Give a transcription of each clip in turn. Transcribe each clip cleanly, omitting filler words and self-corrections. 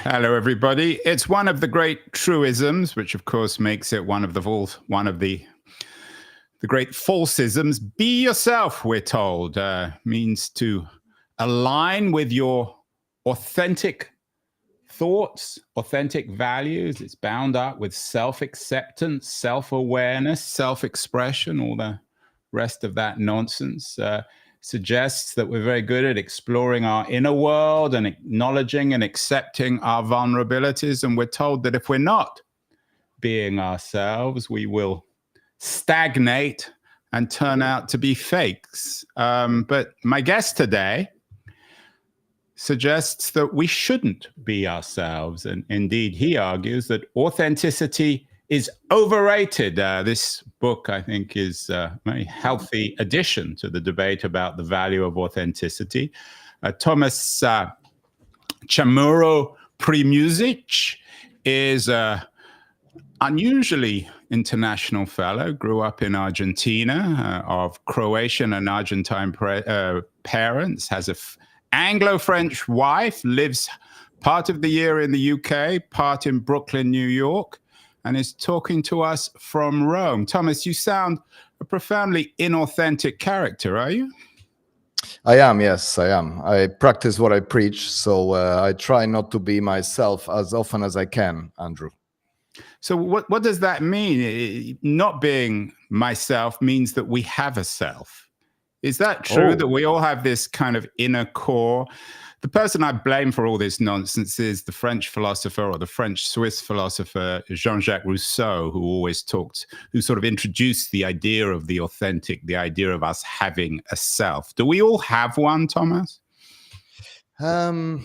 Hello, everybody. It's one of the great truisms, which of course makes it one of the great falsisms. Be yourself, we're told, means to align with your authentic thoughts, authentic values. It's bound up with self-acceptance, self-awareness, self-expression, all the rest of that nonsense. Suggests that we're very good at exploring our inner world and acknowledging and accepting our vulnerabilities. And we're told that if we're not being ourselves, we will stagnate and turn out to be fakes. But my guest today suggests that we shouldn't be ourselves. And indeed, he argues that authenticity is overrated. This book, I think, is a very healthy addition to the debate about the value of authenticity. Tomas Chamorro-Premuzik is an unusually international fellow, grew up in Argentina, of Croatian and Argentine parents, has an Anglo-French wife, lives part of the year in the UK, part in Brooklyn, New York, and is talking to us from Rome. Thomas, you sound a profoundly inauthentic character, are you? I am, yes, I am. I practice what I preach, so I try not to be myself as often as I can, Andrew. So what does that mean? Not being myself means that we have a self. Is that true, that we all have this kind of inner core? The person I blame for all this nonsense is the French philosopher or the French-Swiss philosopher Jean-Jacques Rousseau, who sort of introduced the idea of the authentic, the idea of us having a self. Do we all have one, Thomas? This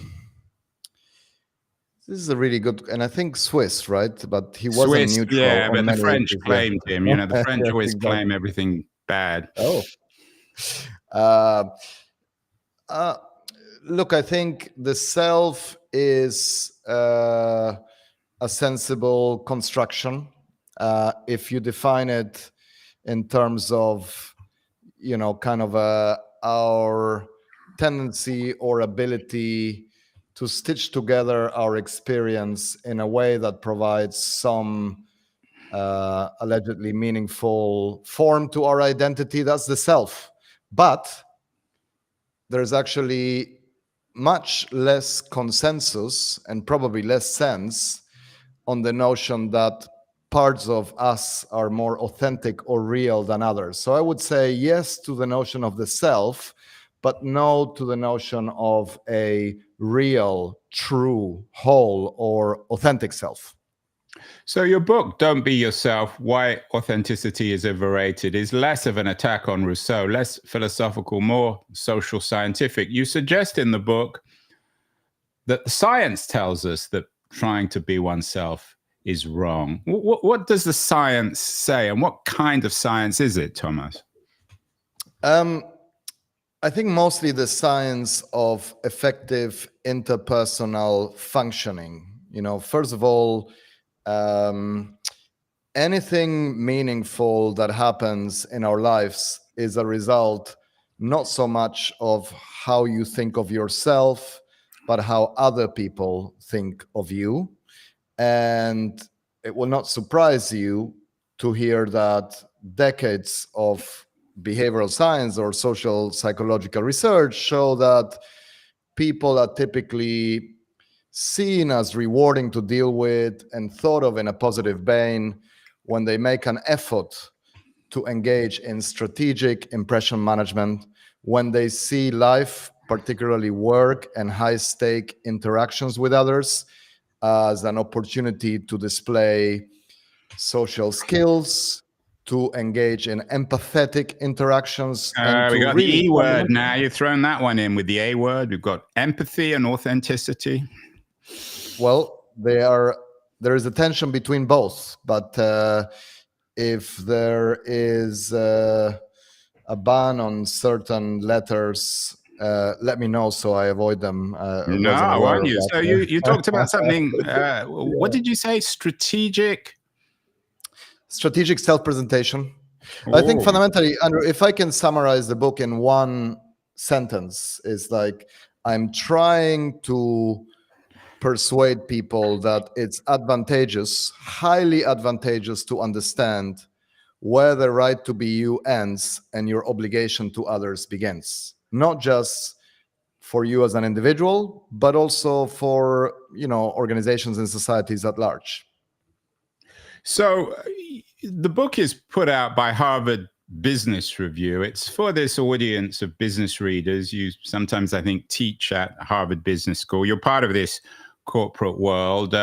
is a really good, and I think Swiss, right? But he wasn't Swiss, neutral. yeah, but the French claimed him. You know, the French always Exactly. claim everything bad. Look, I think the self is a sensible construction. If you define it in terms of, kind of our tendency or ability to stitch together our experience in a way that provides some allegedly meaningful form to our identity, that's the self. But there's actually much less consensus and probably less sense on the notion that parts of us are more authentic or real than others. So I would say yes to the notion of the self, but no to the notion of a real, true, whole, or authentic self. So your book, Don't Be Yourself, Why Authenticity is Overrated, is less of an attack on Rousseau, less philosophical, more social scientific. You suggest in the book that the science tells us that trying to be oneself is wrong. What does the science say, and what kind of science is it, Thomas? I think mostly the science of effective interpersonal functioning. First of all, anything meaningful that happens in our lives is a result not so much of how you think of yourself, but how other people think of you. And it will not surprise you to hear that decades of behavioral science or social psychological research show that people are typically seen as rewarding to deal with and thought of in a positive vein when they make an effort to engage in strategic impression management, when they see life, particularly work and high-stake interactions with others, as an opportunity to display social skills, to engage in empathetic interactions. And we to got really the E word now. You've thrown that one in with the A word. We've got empathy and authenticity. Well, there is a tension between both, but if there is a ban on certain letters, let me know so I avoid them. No, won't you? So you talked about something. What did you say? Strategic self-presentation. I think fundamentally, Andrew, if I can summarize the book in one sentence, is like I'm trying to persuade people that it's advantageous, highly advantageous, to understand where the right to be you ends and your obligation to others begins. Not just for you as an individual, but also for, organizations and societies at large. So the book is put out by Harvard Business Review. It's for this audience of business readers. You sometimes, I think, teach at Harvard Business School. You're part of this corporate world.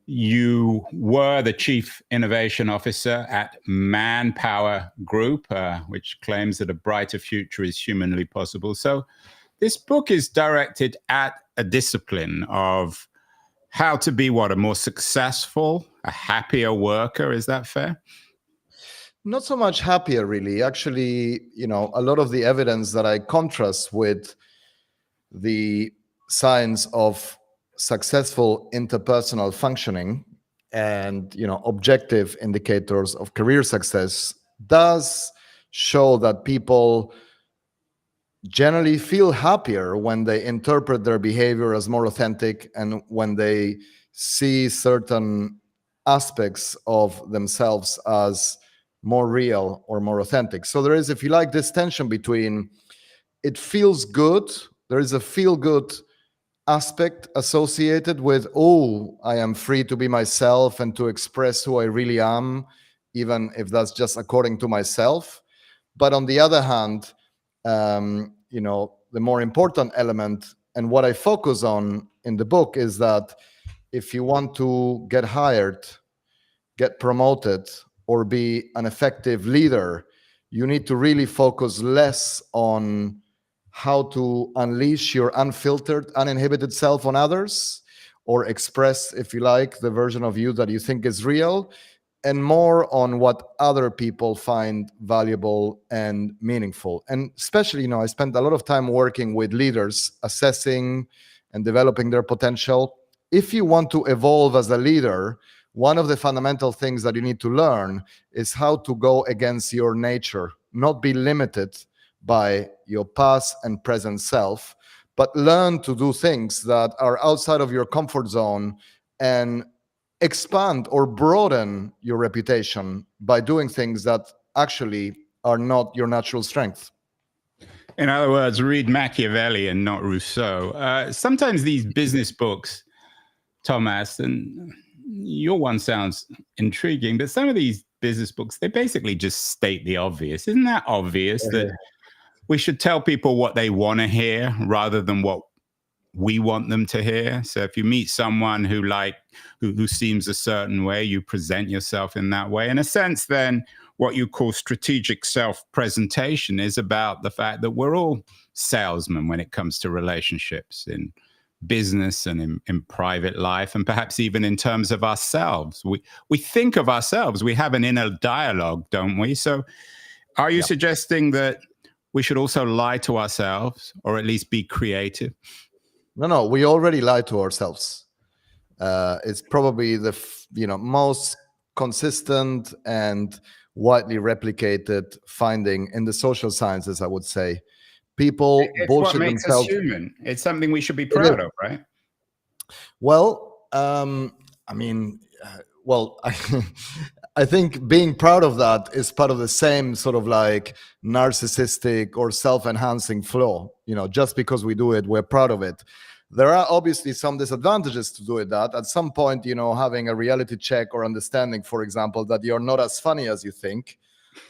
You were the chief innovation officer at Manpower Group, which claims that a brighter future is humanly possible. So this book is directed at a discipline of how to be a more successful, a happier worker. Is that fair? Not so much happier, really. Actually, a lot of the evidence that I contrast with the science of successful interpersonal functioning and, objective indicators of career success does show that people generally feel happier when they interpret their behavior as more authentic and when they see certain aspects of themselves as more real or more authentic. So there is, if you like, this tension between it feels good, there is a feel good aspect associated with, oh, I am free to be myself and to express who I really am, even if that's just according to myself. But on the other hand, the more important element and what I focus on in the book is that if you want to get hired, get promoted, or be an effective leader, you need to really focus less on how to unleash your unfiltered, uninhibited self on others, or express, if you like, the version of you that you think is real, and more on what other people find valuable and meaningful. And especially, I spent a lot of time working with leaders, assessing and developing their potential. If you want to evolve as a leader, one of the fundamental things that you need to learn is how to go against your nature, not be limited by your past and present self, but learn to do things that are outside of your comfort zone and expand or broaden your reputation by doing things that actually are not your natural strength. In other words, read Machiavelli and not Rousseau. Sometimes these business books, Tomas, and your one sounds intriguing, but some of these business books, they basically just state the obvious. Isn't that obvious that we should tell people what they want to hear rather than what we want them to hear? So if you meet someone who seems a certain way, you present yourself in that way. In a sense, then what you call strategic self-presentation is about the fact that we're all salesmen when it comes to relationships in business and in private life, and perhaps even in terms of ourselves. We think of ourselves, we have an inner dialogue, don't we? So are you suggesting that we should also lie to ourselves, or at least be creative? No, we already lie to ourselves. It's probably the most consistent and widely replicated finding in the social sciences, I would say. People bullshit what makes themselves. us human. It's something we should be proud of, right? Well, I think being proud of that is part of the same sort of like narcissistic or self-enhancing flaw. Just because we do it, we're proud of it. There are obviously some disadvantages to doing that. At some point, having a reality check or understanding, for example, that you're not as funny as you think,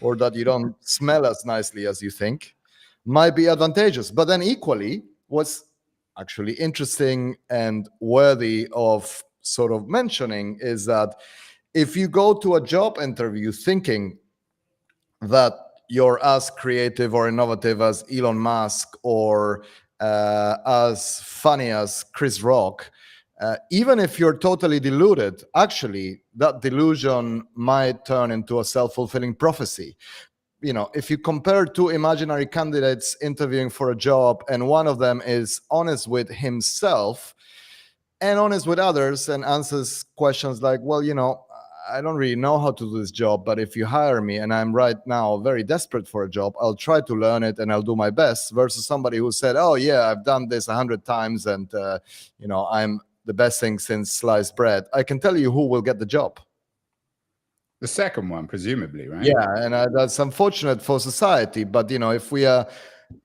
or that you don't smell as nicely as you think, might be advantageous. But then equally, what's actually interesting and worthy of sort of mentioning is that if you go to a job interview thinking that you're as creative or innovative as Elon Musk or as funny as Chris Rock, even if you're totally deluded, actually that delusion might turn into a self-fulfilling prophecy. If you compare two imaginary candidates interviewing for a job, and one of them is honest with himself and honest with others and answers questions like, well, I don't really know how to do this job, but if you hire me and I'm right now very desperate for a job, I'll try to learn it and I'll do my best, versus somebody who said, oh yeah, I've done this 100 times and I'm the best thing since sliced bread, I can tell you who will get the job. The second one, presumably, right? Yeah, and that's unfortunate for society. But if we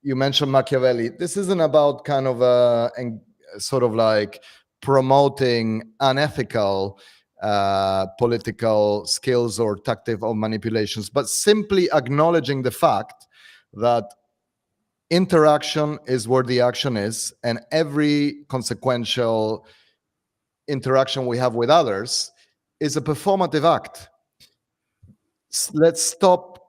you mentioned Machiavelli. This isn't about kind of sort of like promoting unethical political skills or tactic or manipulations, but simply acknowledging the fact that interaction is where the action is, and every consequential interaction we have with others is a performative act. Let's stop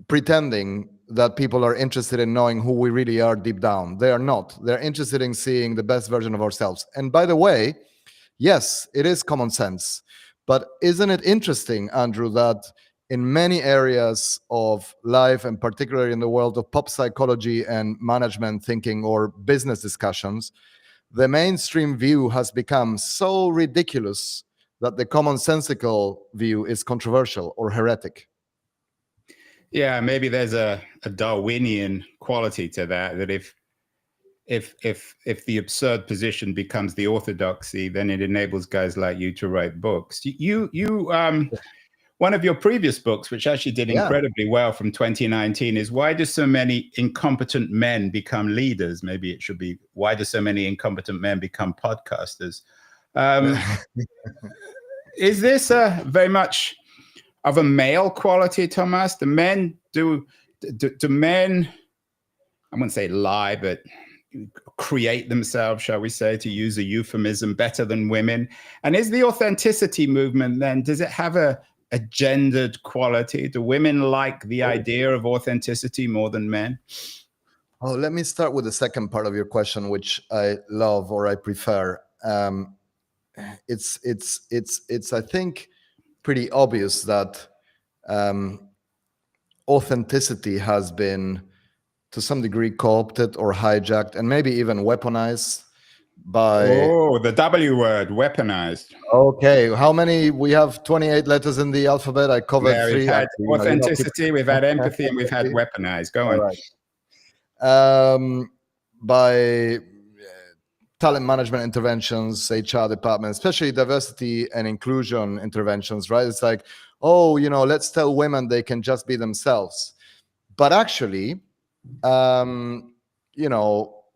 pretending that people are interested in knowing who we really are deep down. They are not. They're interested in seeing the best version of ourselves. And by the way, yes, it is common sense. But isn't it interesting, Andrew, that in many areas of life, and particularly in the world of pop psychology and management thinking or business discussions, the mainstream view has become so ridiculous that the commonsensical view is controversial or heretic? Yeah, maybe there's a Darwinian quality to that. That if the absurd position becomes the orthodoxy, then it enables guys like you to write books. You one of your previous books, which actually did incredibly well from 2019, is Why Do So Many Incompetent Men Become Leaders? Maybe it should be Why Do So Many Incompetent Men Become Podcasters? Is this very much of a male quality, Tomas? Do men, I wouldn't say lie, but create themselves, shall we say, to use a euphemism, better than women? And is the authenticity movement then, does it have a gendered quality? Do women like the idea of authenticity more than men? Oh, let me start with the second part of your question, which I love or I prefer. It's I think pretty obvious that authenticity has been to some degree co-opted or hijacked and maybe even weaponized by the W word, weaponized. Okay, how many? We have 28 letters in the alphabet. I covered three. We've had authenticity, we've had empathy, and we've had weaponized. Go on. Right. By talent management interventions, HR department, especially diversity and inclusion interventions, right? It's like, oh, let's tell women they can just be themselves. But actually,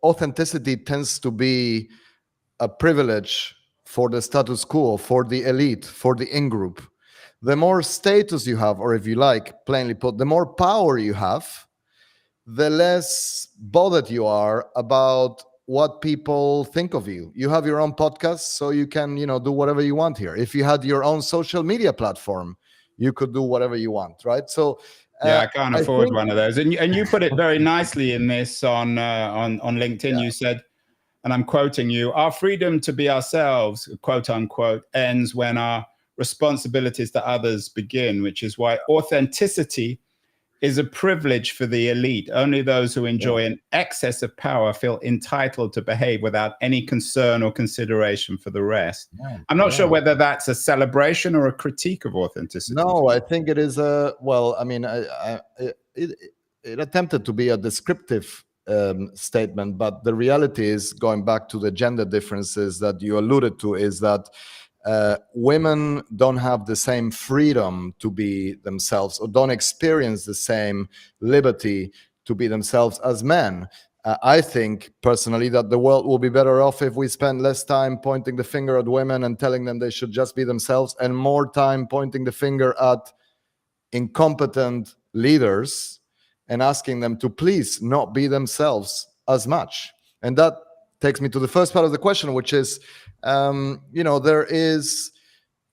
authenticity tends to be a privilege for the status quo, for the elite, for the in-group. The more status you have, or if you like, plainly put, the more power you have, the less bothered you are about what people think of you. You have your own podcast, so you can, do whatever you want here. If you had your own social media platform, you could do whatever you want, right? So I can't afford one of those. And you put it very nicely in this on LinkedIn. You said, and I'm quoting you, our freedom to be ourselves, quote unquote, ends when our responsibilities to others begin, which is why authenticity is a privilege for the elite. Only those who enjoy an excess of power feel entitled to behave without any concern or consideration for the rest. I'm not sure whether that's a celebration or a critique of authenticity. No, I think it is it attempted to be a descriptive statement, but the reality is, going back to the gender differences that you alluded to, is that women don't have the same freedom to be themselves, or don't experience the same liberty to be themselves as men. I think personally that the world will be better off if we spend less time pointing the finger at women and telling them they should just be themselves, and more time pointing the finger at incompetent leaders and asking them to please not be themselves as much. And that takes me to the first part of the question, which is, there is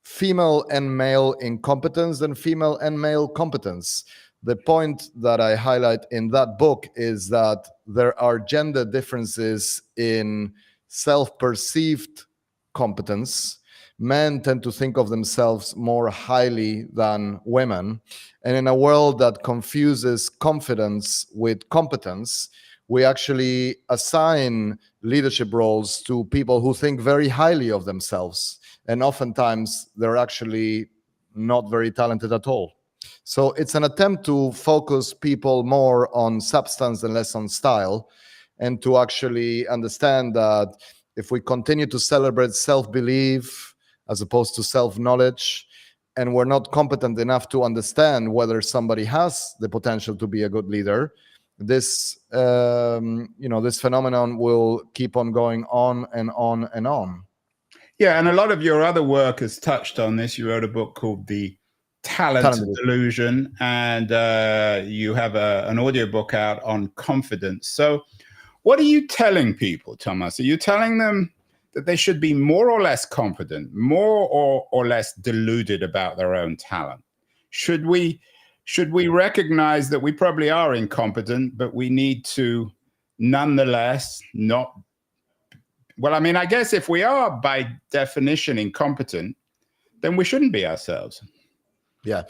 female and male incompetence and female and male competence. The point that I highlight in that book is that there are gender differences in self-perceived competence. Men tend to think of themselves more highly than women. And in a world that confuses confidence with competence, we actually assign leadership roles to people who think very highly of themselves. And oftentimes, they're actually not very talented at all. So it's an attempt to focus people more on substance and less on style, and to actually understand that if we continue to celebrate self-belief as opposed to self-knowledge, and we're not competent enough to understand whether somebody has the potential to be a good leader, this this phenomenon will keep on going on and on and on. Yeah, and a lot of your other work has touched on this. You wrote a book called The Talent Delusion, and you have an audiobook out on confidence. So what are you telling people, Tomas? Are you telling them that they should be more or less confident, more or less deluded about their own talent? Should we recognize that we probably are incompetent, but we need to nonetheless not... Well, I mean, I guess if we are by definition incompetent, then we shouldn't be ourselves. Yeah.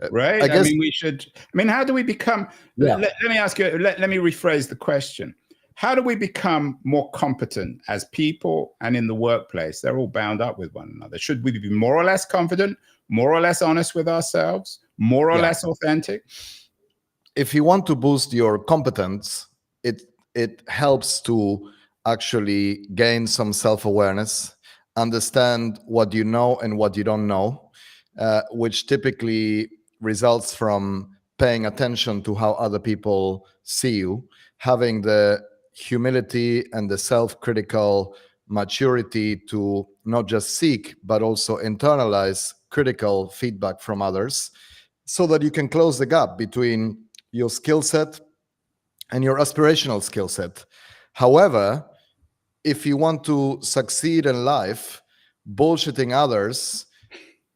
Right? I mean, we should... I mean, how do we become... Yeah. Let me ask you, let me rephrase the question. How do we become more competent as people and in the workplace? They're all bound up with one another. Should we be more or less confident, more or less honest with ourselves, more or less authentic? If you want to boost your competence, it helps to actually gain some self-awareness, understand what you know and what you don't know, which typically results from paying attention to how other people see you, having the humility and the self-critical maturity to not just seek, but also internalize critical feedback from others, so that you can close the gap between your skill set and your aspirational skill set. However, if you want to succeed in life, bullshitting others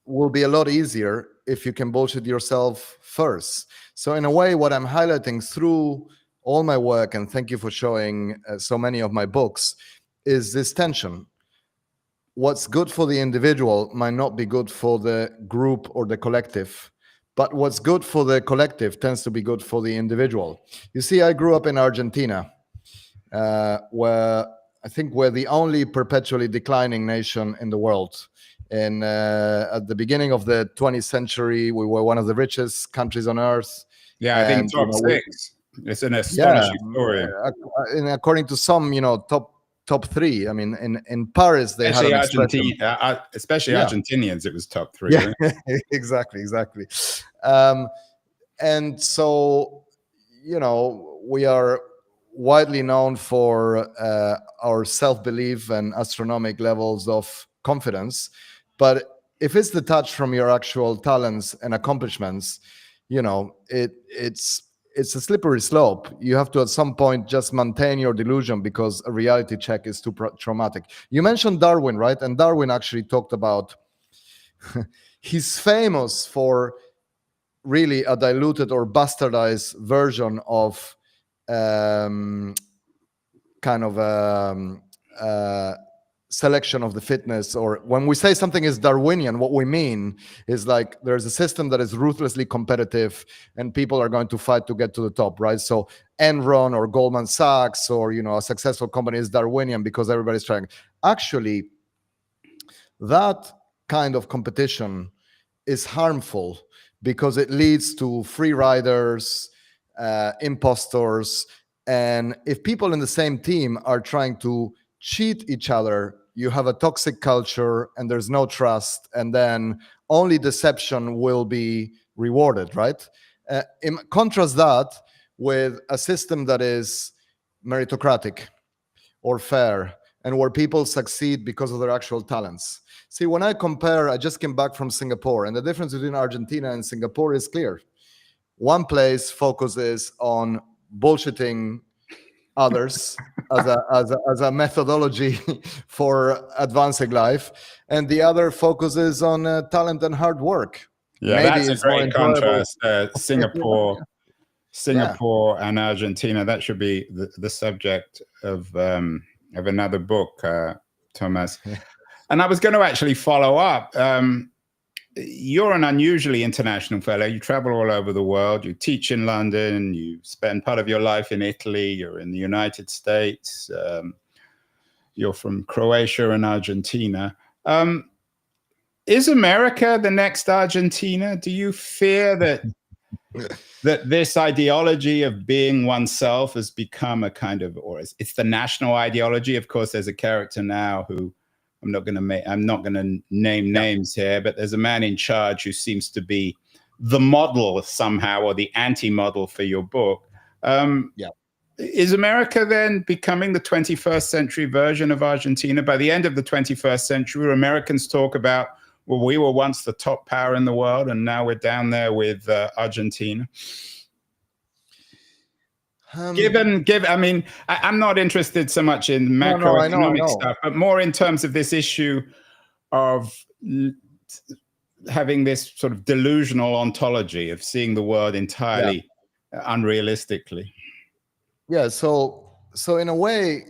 will be a lot easier if you can bullshit yourself first. So in a way, what I'm highlighting through all my work, and thank you for showing so many of my books, is this tension. What's good for the individual might not be good for the group or the collective, but what's good for the collective tends to be good for the individual. You see, I grew up in Argentina, where I think we're the only perpetually declining nation in the world. And at the beginning of the 20th century, we were one of the richest countries on earth. Yeah, I think top six. It's an astonishing story. And according to some, top three. I mean, in Paris, they especially had an Argentina, especially Argentinians, it was top three. Yeah, right? exactly. And so, we are widely known for our self-belief and astronomical levels of confidence. But if it's detached from your actual talents and accomplishments, it's a slippery slope. You have to, at some point, just maintain your delusion, because a reality check is too traumatic. You mentioned Darwin, right? And Darwin actually talked about he's famous for really a diluted or bastardized version of selection of the fitness. Or when we say something is Darwinian, what we mean is like there's a system that is ruthlessly competitive and people are going to fight to get to the top, right? So Enron or Goldman Sachs or a successful company is Darwinian because everybody's trying. Actually, that kind of competition is harmful because it leads to free riders, imposters, and if people in the same team are trying to cheat each other, you have a toxic culture and there's no trust, and then only deception will be rewarded, right? Contrast that with a system that is meritocratic or fair, and where people succeed because of their actual talents. See, when I just came back from Singapore, and the difference between Argentina and Singapore is clear. One place focuses on bullshitting others as a methodology for advancing life, and the other focuses on talent and hard work. Yeah, Maybe that's a great contrast. Singapore and Argentina. That should be the subject of another book, Tomas. And I was going to actually follow up. You're an unusually international fellow. You travel all over the world. You teach in London. You spend part of your life in Italy. You're in the United States. You're from Croatia and Argentina. Is America the next Argentina? Do you fear that that this ideology of being oneself has become a kind of, or it's the national ideology. Of course, there's a character now who I'm not going to name names here, but there's a man in charge who seems to be the model somehow, or the anti-model for your book. Is America then becoming the 21st century version of Argentina? By the end of the 21st century, Americans talk about, well, we were once the top power in the world, and now we're down there with Argentina. I mean, I'm not interested so much in macroeconomic stuff, but more in terms of this issue of having this sort of delusional ontology of seeing the world entirely unrealistically. Yeah. So in a way,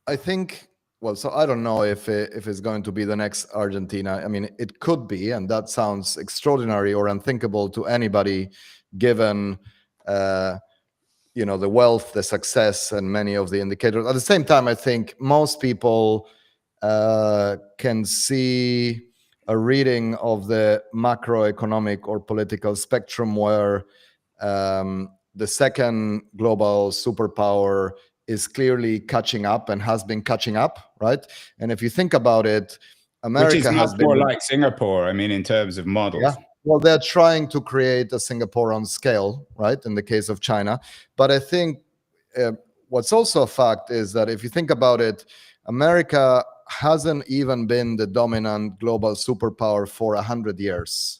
I think. Well, so I don't know if it's going to be the next Argentina. I mean, it could be, and that sounds extraordinary or unthinkable to anybody, given the wealth, the success, and many of the indicators. At the same time, I think most people can see a reading of the macroeconomic or political spectrum where the second global superpower is clearly catching up and has been catching up, right? And if you think about it, America which is has been more like Singapore, I mean, in terms of models. Yeah. Well, they're trying to create a Singapore on scale, right? In the case of China. But I think what's also a fact is that if you think about it, America hasn't even been the dominant global superpower for 100 years.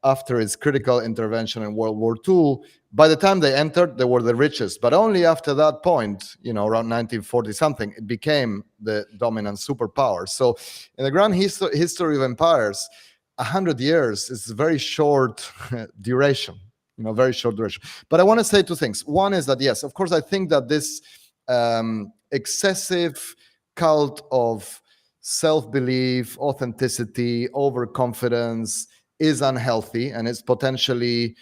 After its critical intervention in World War II, by the time they entered, they were the richest. But only after that point, around 1940 something, it became the dominant superpower. So in the grand history of empires, 100 years is very short duration, very short duration. But I want to say two things. One is that, yes, of course, I think that this excessive cult of self-belief, authenticity, overconfidence is unhealthy, and it's potentially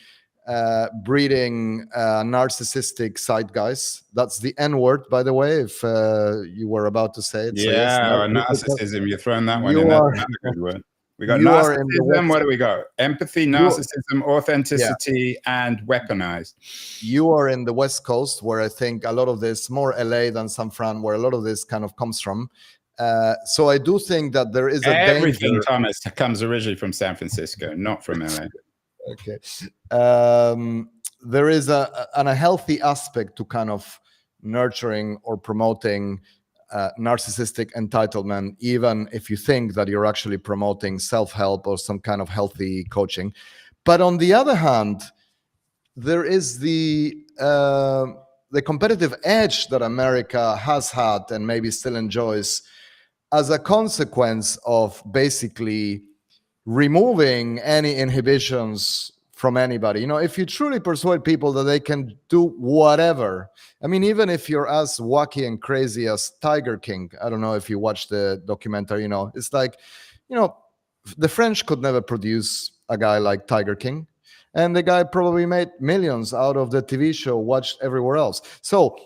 breeding narcissistic zeitgeist. That's the N word, by the way, if you were about to say it. Yeah, so yes, narcissism. You're throwing that one in. That's another good word. We got narcissism. What do we got? Empathy, narcissism, authenticity, and weaponized. You are in the West Coast, where I think a lot of this, more LA than San Fran, where a lot of this kind of comes from. So I do think that there is everything, danger. Thomas, comes originally from San Francisco, not from LA. Okay. There is an unhealthy aspect to kind of nurturing or promoting narcissistic entitlement, even if you think that you're actually promoting self-help or some kind of healthy coaching. But on the other hand, there is the competitive edge that America has had and maybe still enjoys as a consequence of basically removing any inhibitions from anybody. If you truly persuade people that they can do whatever, I mean, even if you're as wacky and crazy as Tiger King, I don't know if you watched the documentary, it's like, the French could never produce a guy like Tiger King. And the guy probably made millions out of the TV show watched everywhere else. So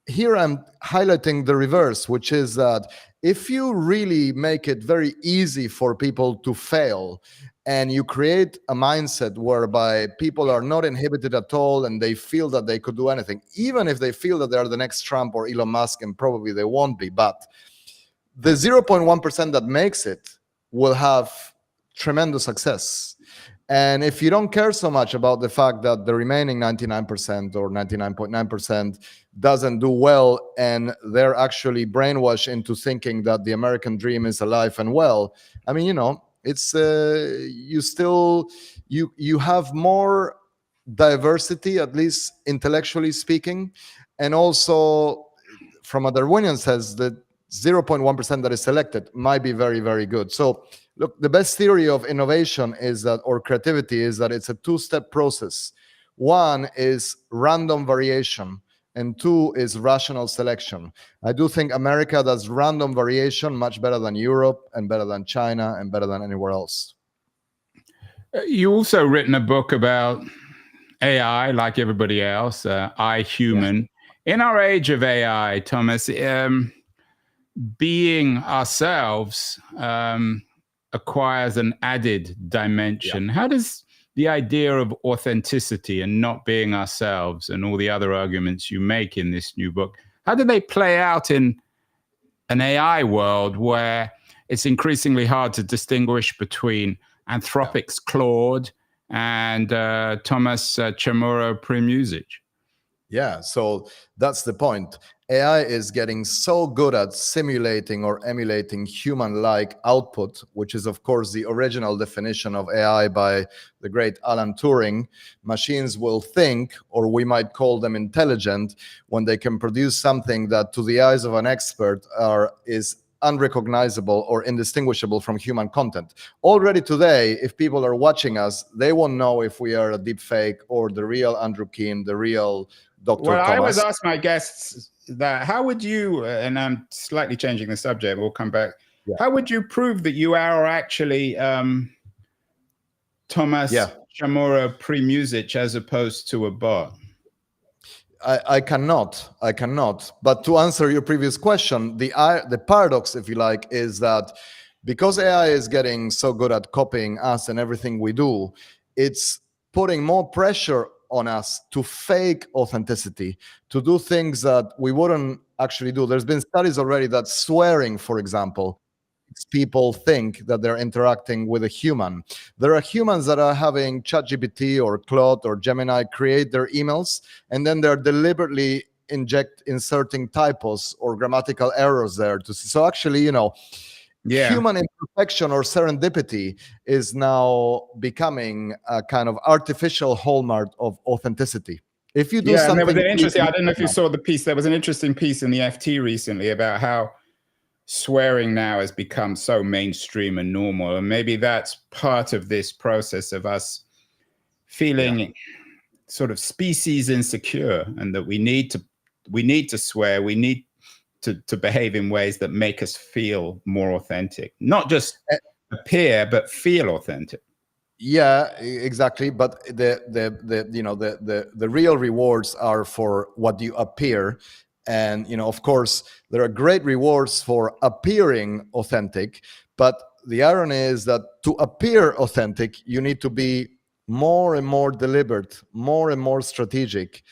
here I'm highlighting the reverse, which is that if you really make it very easy for people to fail, and you create a mindset whereby people are not inhibited at all and they feel that they could do anything, even if they feel that they're the next Trump or Elon Musk, and probably they won't be, but the 0.1% that makes it will have tremendous success. And if you don't care so much about the fact that the remaining 99% or 99.9% doesn't do well, and they're actually brainwashed into thinking that the American dream is alive and well, I mean, it's you have more diversity, at least intellectually speaking, and also from a Darwinian sense, the 0.1% that is selected might be very, very good. So look, the best theory of innovation or creativity is that it's a two-step process. One is random variation, and two is rational selection. I do think America does random variation much better than Europe, and better than China, and better than anywhere else. You also written a book about AI, like everybody else, I, Human. Yeah. In our age of AI, Thomas, being ourselves acquires an added dimension. Yeah. How does the idea of authenticity and not being ourselves and all the other arguments you make in this new book, how do they play out in an AI world where it's increasingly hard to distinguish between Anthropic's Claude and Tomas Chamorro-Premuzik? Yeah, so that's the point. AI is getting so good at simulating or emulating human-like output, which is, of course, the original definition of AI by the great Alan Turing. Machines will think, or we might call them intelligent, when they can produce something that, to the eyes of an expert, is unrecognizable or indistinguishable from human content. Already today, if people are watching us, they won't know if we are a deep fake or the real Andrew Keen, the real Dr. Well, Thomas. I always ask my guests that, how would you, and I'm slightly changing the subject, we'll come back. Yeah. How would you prove that you are actually Tomas Chamorro-Premuzik as opposed to a bot? I cannot. But to answer your previous question, the paradox, if you like, is that because AI is getting so good at copying us and everything we do, it's putting more pressure on us to fake authenticity, to do things that we wouldn't actually do. There's been studies already that swearing, for example, makes people think that they're interacting with a human. There are humans that are having ChatGPT or Claude or Gemini create their emails, and then they're deliberately inserting typos or grammatical errors there to see. So actually, human imperfection or serendipity is now becoming a kind of artificial hallmark of authenticity. If you do something, there was an interesting. I don't know if you saw the piece. There was an interesting piece in the FT recently about how swearing now has become so mainstream and normal, and maybe that's part of this process of us feeling sort of species insecure, and that we need to swear. We need to behave in ways that make us feel more authentic, not just appear, but feel authentic. Yeah, exactly. But the real rewards are for what you appear. And, of course, there are great rewards for appearing authentic. But the irony is that to appear authentic, you need to be more and more deliberate, more and more strategic.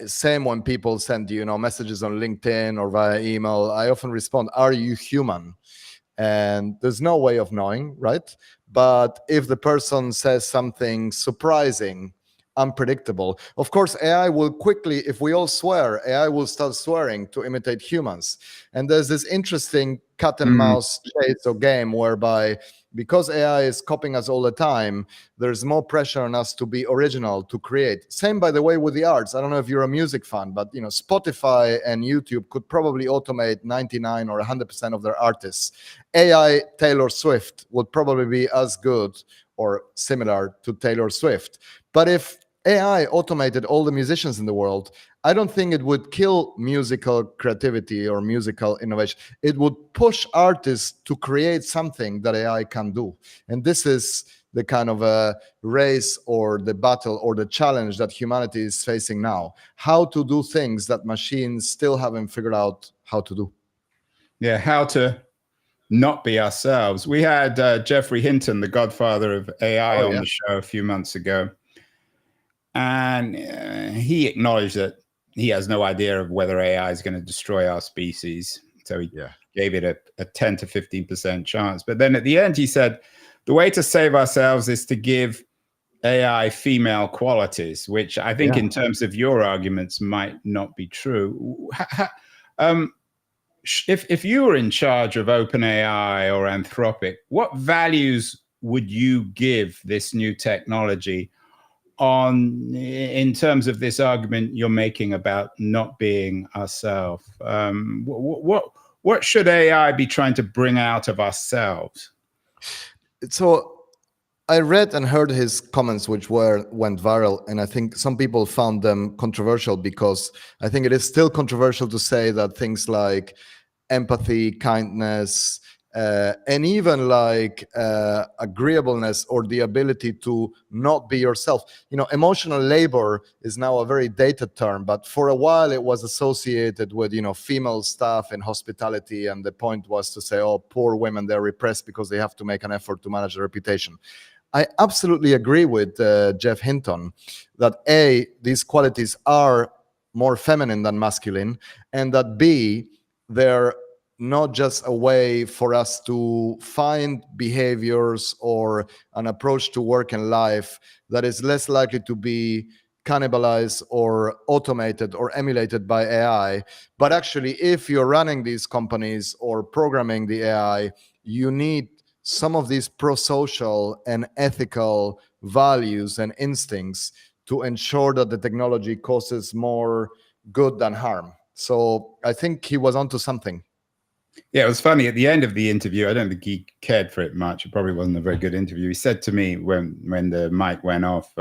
Same when people send you, messages on LinkedIn or via email. I often respond, "Are you human?" And there's no way of knowing, right? But if the person says something surprising, unpredictable, of course, AI will quickly, if we all swear, AI will start swearing to imitate humans. And there's this interesting cat and mouse chase or game whereby, because AI is copying us all the time, there's more pressure on us to be original, to create. Same, by the way, with the arts. I don't know if you're a music fan, but Spotify and YouTube could probably automate 99 or 100% of their artists. AI Taylor Swift would probably be as good or similar to Taylor Swift. But if AI automated all the musicians in the world, I don't think it would kill musical creativity or musical innovation. It would push artists to create something that AI can do. And this is the kind of a race or the battle or the challenge that humanity is facing now. How to do things that machines still haven't figured out how to do. Yeah, how to not be ourselves. We had Geoffrey Hinton, the godfather of AI, on the show a few months ago. And he acknowledged that he has no idea of whether AI is going to destroy our species. So he gave it a 10 to 15% chance. But then at the end, he said, the way to save ourselves is to give AI female qualities, which I think in terms of your arguments might not be true. If you were in charge of OpenAI or Anthropic, what values would you give this new technology in terms of this argument you're making about not being ourselves? What should AI be trying to bring out of ourselves? So I read and heard his comments, which went viral, and I think some people found them controversial, because I think it is still controversial to say that things like empathy, kindness, and even like agreeableness or the ability to not be yourself. Emotional labor is now a very dated term, but for a while it was associated with, female staff in hospitality. And the point was to say, oh, poor women, they're repressed because they have to make an effort to manage their reputation. I absolutely agree with Jeff Hinton that A, these qualities are more feminine than masculine, and that B, they're not just a way for us to find behaviors or an approach to work and life that is less likely to be cannibalized or automated or emulated by AI. But actually, if you're running these companies or programming the AI, you need some of these pro-social and ethical values and instincts to ensure that the technology causes more good than harm. So I think he was onto something. Yeah, it was funny. At the end of the interview, I don't think he cared for it much. It probably wasn't a very good interview. He said to me when the mic went off,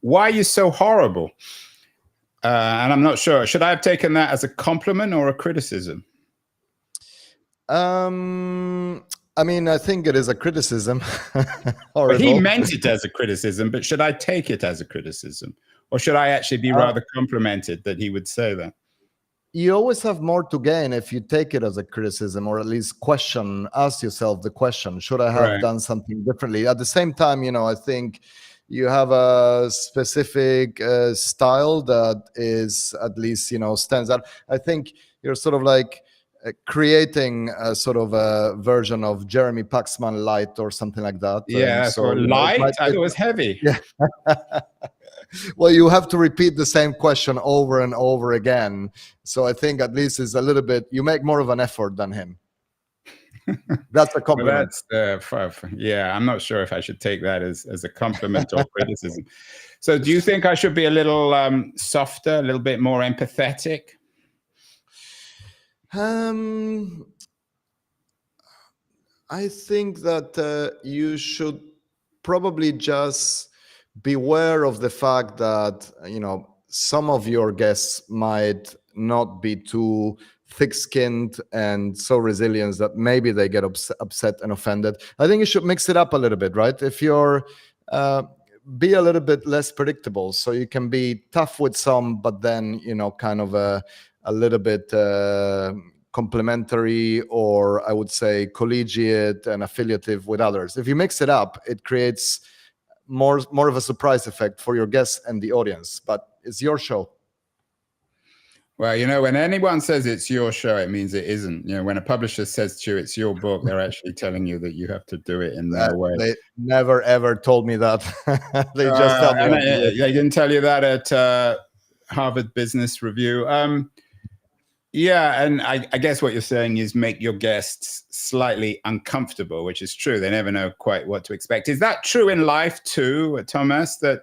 "Why are you so horrible?" And I'm not sure. Should I have taken that as a compliment or a criticism? I mean, I think it is a criticism. Well, he meant it as a criticism, but should I take it as a criticism? Or should I actually be rather complimented that he would say that? You always have more to gain if you take it as a criticism, or at least ask yourself the question, should I have done something differently? At the same time, I think you have a specific style that is at least, stands out. I think you're sort of like creating a sort of a version of Jeremy Paxman light or something like that. Yeah, so light? I thought it was heavy. Yeah. Well, you have to repeat the same question over and over again. So I think at least it's a little bit, you make more of an effort than him. That's a compliment. Well, yeah, I'm not sure if I should take that as a compliment or criticism. So do you think I should be a little softer, a little bit more empathetic? I think that you should probably just beware of the fact that some of your guests might not be too thick-skinned and so resilient that maybe they get upset and offended. I think you should mix it up a little bit, right? If you're be a little bit less predictable, so you can be tough with some, but then kind of a little bit complementary, or I would say collegiate and affiliative with others. If you mix it up, it creates more of a surprise effect for your guests and the audience. But it's your show. Well, when anyone says it's your show, it means it isn't. When a publisher says to you it's your book, they're actually telling you that you have to do it in their way. They never ever told me that. They just tell me. They didn't tell you that at Harvard Business Review. Yeah, and I guess what you're saying is make your guests slightly uncomfortable, which is true. They never know quite what to expect. Is that true in life too, Tomas, that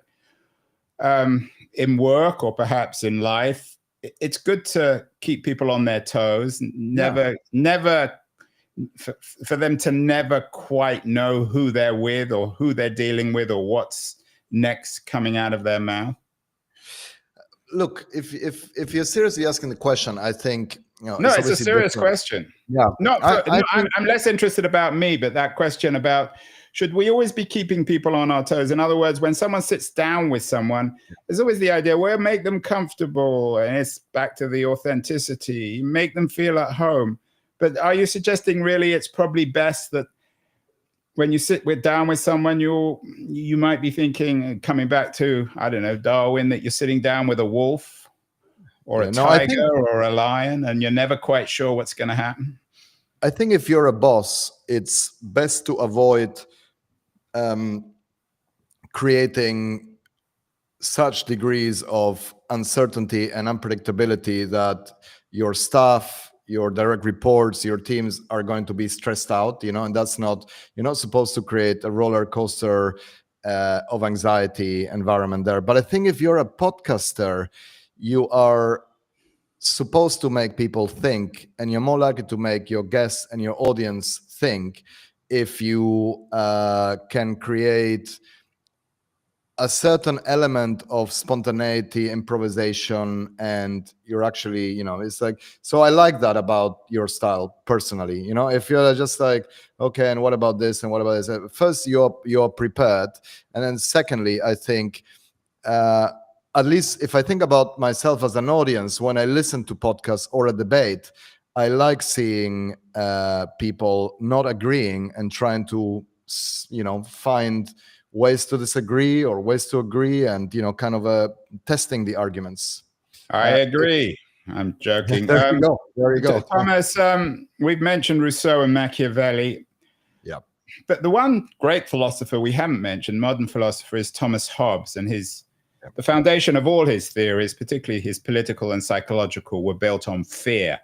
in work or perhaps in life, it's good to keep people on their toes, never for them to never quite know who they're with or who they're dealing with or what's next coming out of their mouth? Look, if you're seriously asking the question, I think no, it's a serious question. Yeah, I'm less interested about me, but that question about should we always be keeping people on our toes? In other words, when someone sits down with someone, there's always the idea, well, make them comfortable, and it's back to the authenticity, make them feel at home. But are you suggesting really it's probably best that when you sit down with someone, you might be thinking, coming back to, I don't know, Darwin, that you're sitting down with a wolf or a tiger or a lion, and you're never quite sure what's going to happen? I think if you're a boss, it's best to avoid creating such degrees of uncertainty and unpredictability that your staff, your direct reports, your teams are going to be stressed out, and that's not, you're not supposed to create a roller coaster of anxiety environment there. But I think if you're a podcaster, you are supposed to make people think, and you're more likely to make your guests and your audience think if you can create a certain element of spontaneity, improvisation, and you're actually, it's like, so I like that about your style personally. If you're just like, okay, and what about this and what about this? First, you're prepared, and then secondly, I think at least if I think about myself as an audience, when I listen to podcasts or a debate, I like seeing people not agreeing and trying to, find ways to disagree or ways to agree, and kind of testing the arguments. I agree. I'm joking. There you go. There you go. Thomas, we've mentioned Rousseau and Machiavelli. Yeah. But the one great philosopher we haven't mentioned, modern philosopher, is Thomas Hobbes, and the foundation of all his theories, particularly his political and psychological, were built on fear.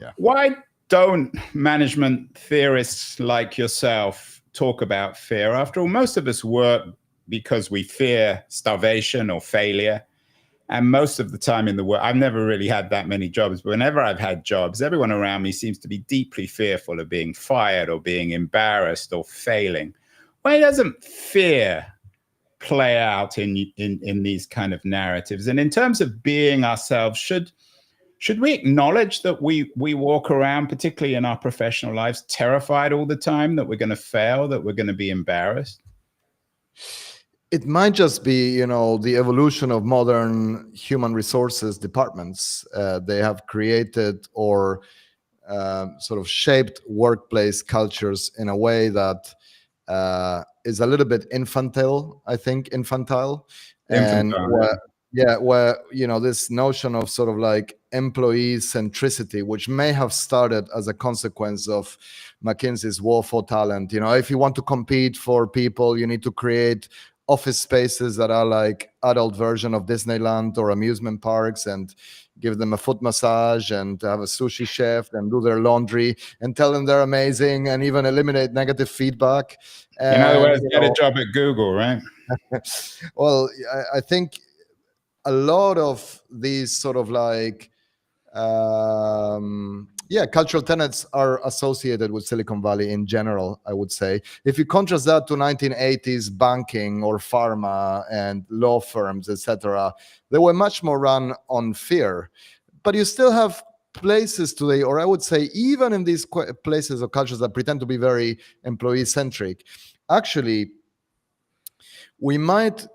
Yeah. Why don't management theorists like yourself talk about fear? After all, most of us work because we fear starvation or failure. And most of the time in the work, I've never really had that many jobs, but whenever I've had jobs, everyone around me seems to be deeply fearful of being fired or being embarrassed or failing. Why doesn't fear play out in these kind of narratives? And in terms of being ourselves, should we acknowledge that we walk around, particularly in our professional lives, terrified all the time that we're going to fail, that we're going to be embarrassed? It might just be, the evolution of modern human resources departments. They have created or sort of shaped workplace cultures in a way that is a little bit infantile, I think, and where this notion of sort of like employee centricity, which may have started as a consequence of McKinsey's war for talent. If you want to compete for people, you need to create office spaces that are like adult version of Disneyland or amusement parks, and give them a foot massage and have a sushi chef and do their laundry and tell them they're amazing, and even eliminate negative feedback. In other words, get a job at Google, right? Well, I think a lot of these sort of like cultural tenets are associated with Silicon Valley in general, I would say. If you contrast that to 1980s banking or pharma and law firms, etc., they were much more run on fear. But you still have places today, or I would say even in these places or cultures that pretend to be very employee-centric, actually, we might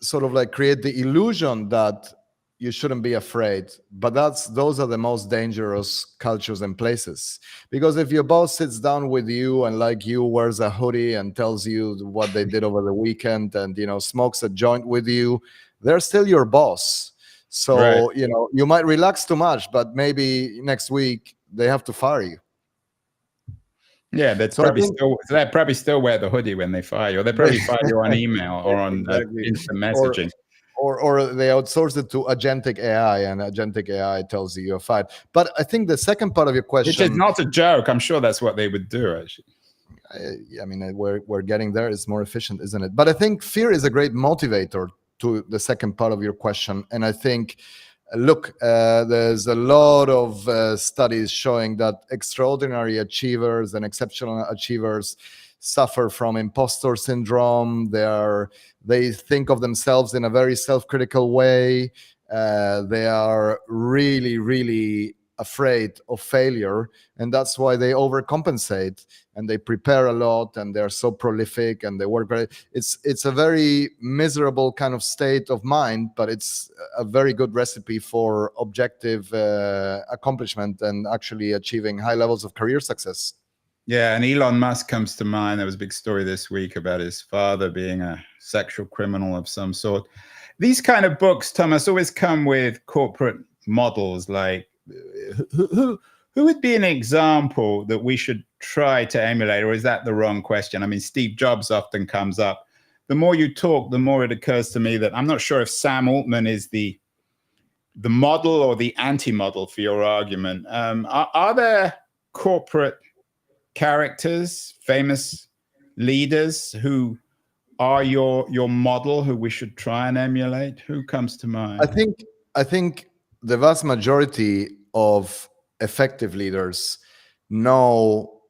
sort of like create the illusion that you shouldn't be afraid, but those are the most dangerous cultures and places. Because if your boss sits down with you and like you wears a hoodie and tells you what they did over the weekend and smokes a joint with you, they're still your boss. So right. You might relax too much, but maybe next week they have to fire you. Yeah, they'd probably still wear the hoodie when they fire you, or they probably fire you on email or on instant messaging. Or they outsource it to agentic AI, and agentic AI tells you you're fired. But I think the second part of your question, which is not a joke, I'm sure that's what they would do, actually. I mean, we're getting there. It's more efficient, isn't it? But I think fear is a great motivator to the second part of your question. And I think, look, there's a lot of studies showing that extraordinary achievers and exceptional achievers suffer from imposter syndrome. They think of themselves in a very self-critical way. They are really, really afraid of failure, and that's why they overcompensate and they prepare a lot and they're so prolific and they work very. It's a very miserable kind of state of mind, but it's a very good recipe for objective accomplishment and actually achieving high levels of career success. Yeah, and Elon Musk comes to mind. There was a big story this week about his father being a sexual criminal of some sort. These kind of books, Thomas, always come with corporate models. Like, who would be an example that we should try to emulate, or is that the wrong question? I mean, Steve Jobs often comes up. The more you talk, the more it occurs to me that I'm not sure if Sam Altman is the model or the anti-model for your argument. Are there corporate characters, famous leaders who are your model, who we should try and emulate? Who comes to mind? I think the vast majority of effective leaders know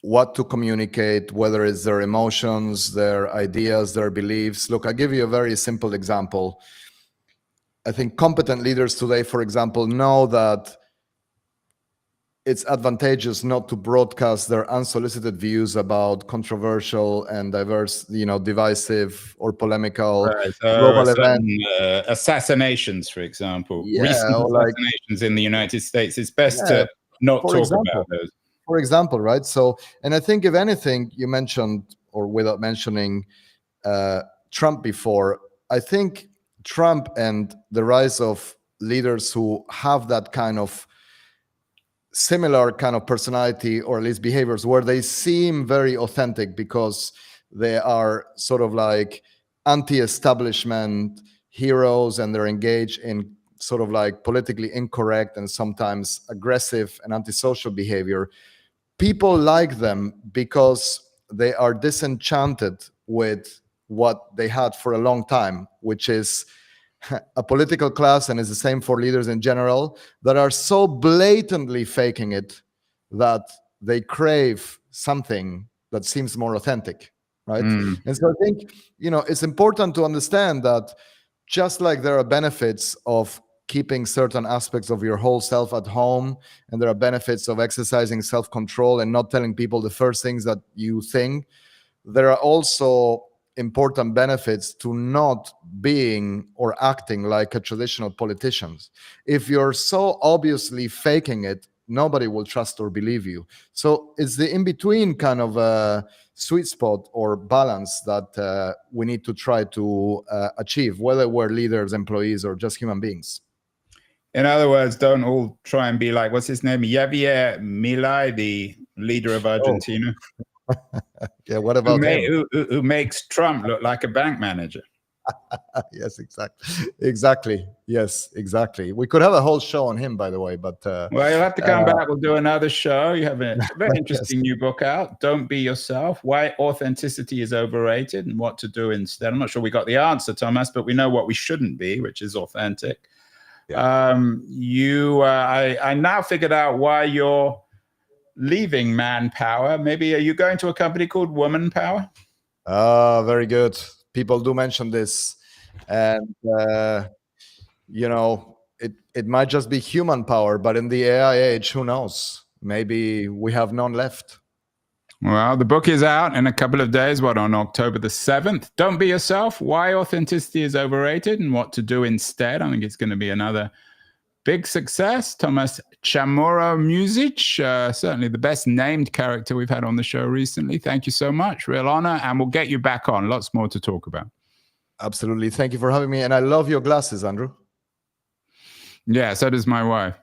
what to communicate, whether it's their emotions, their ideas, their beliefs. Look, I'll give you a very simple example. I think competent leaders today, for example, know that it's advantageous not to broadcast their unsolicited views about controversial and diverse, divisive or polemical global events. Assassinations, for example. Yeah, recent assassinations in the United States. It's best to not talk about those. For example, right? So, and I think if anything, you mentioned or without mentioning Trump before, I think Trump and the rise of leaders who have that kind of similar kind of personality, or at least behaviors, where they seem very authentic because they are sort of like anti-establishment heroes, and they're engaged in sort of like politically incorrect and sometimes aggressive and antisocial behavior. People like them because they are disenchanted with what they had for a long time, which is a political class, and it's the same for leaders in general, that are so blatantly faking it that they crave something that seems more authentic, right? And so I think, it's important to understand that just like there are benefits of keeping certain aspects of your whole self at home, and there are benefits of exercising self-control and not telling people the first things that you think, there are also important benefits to not being or acting like a traditional politician. If you're so obviously faking it, nobody will trust or believe you. So it's the in-between kind of a sweet spot or balance that we need to try to achieve, whether we're leaders, employees, or just human beings. In other words, don't all try and be like, what's his name? Javier Milei, the leader of Argentina. Yeah, what about him? Who makes Trump look like a bank manager? Yes, exactly. Yes, exactly. We could have a whole show on him, by the way, but well, you'll have to come back. We'll do another show. You have a very interesting Yes. new book out, Don't Be Yourself, Why Authenticity is Overrated and What to Do Instead. I'm not sure we got the answer, Thomas, but we know what we shouldn't be, which is authentic. Yeah. I now figured out why you're leaving Manpower. Maybe are you going to a company called Woman Power? Very good. People do mention this, and it might just be human power, but in the AI age, who knows? Maybe we have none left. Well, the book is out in a couple of days, on October the 7th. Don't Be Yourself, Why Authenticity is Overrated and What to Do Instead. I think it's going to be another big success. Tomas Chamorro-Premuzik, certainly the best named character we've had on the show recently. Thank you so much. Real honor. And we'll get you back on. Lots more to talk about. Absolutely. Thank you for having me. And I love your glasses, Andrew. Yeah, so does my wife.